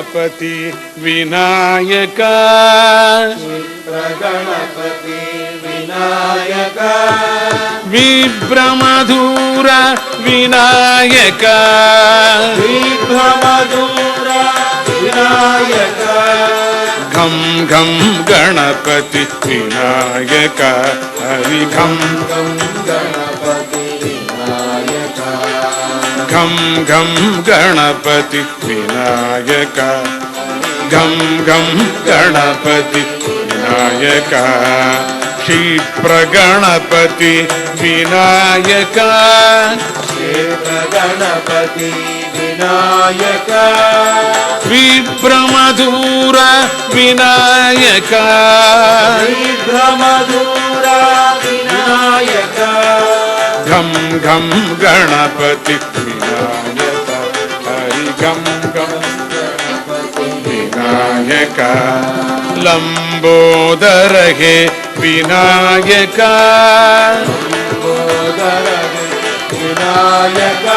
गणपति विनायक गणपति विनायक विभ्रमधूर विनायक विभ्रमधूर विनायक घम घम गणपति विनायक हरि घम घम गणपति विनायक घम घम गणपति विनायक घम घम गणपति विनायक क्षिप्र गणपति विनायक क्षेत्र गणपति विनायक विभ्रमधूर विनायक विभ्रमधूर विनायक घम घम गणपति विनायक हरि घम घम विनायक लंबोदर हे विनायक विनायक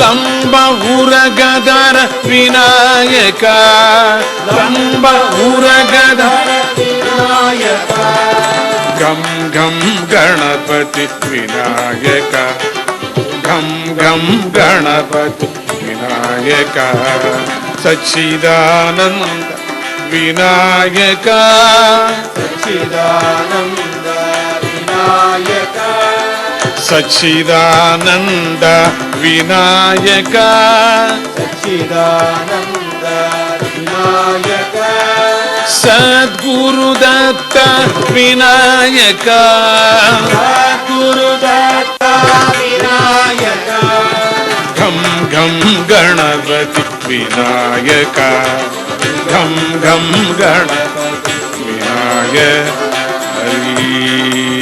लंब उरगदर विनायक लंब उरगदर विनायक घम घम गणपति विनायक घम घम गणपति विनायक सच्चिदानंद विनायक सच्चिदानंद विनायक सच्चिदानंद विनायक सच्चिदानंद विनायक सद्गुरुदत्त विनायक गुरुदत्त विनायक घम घम गणपति विनायक घम घम गणपति विनायक हरि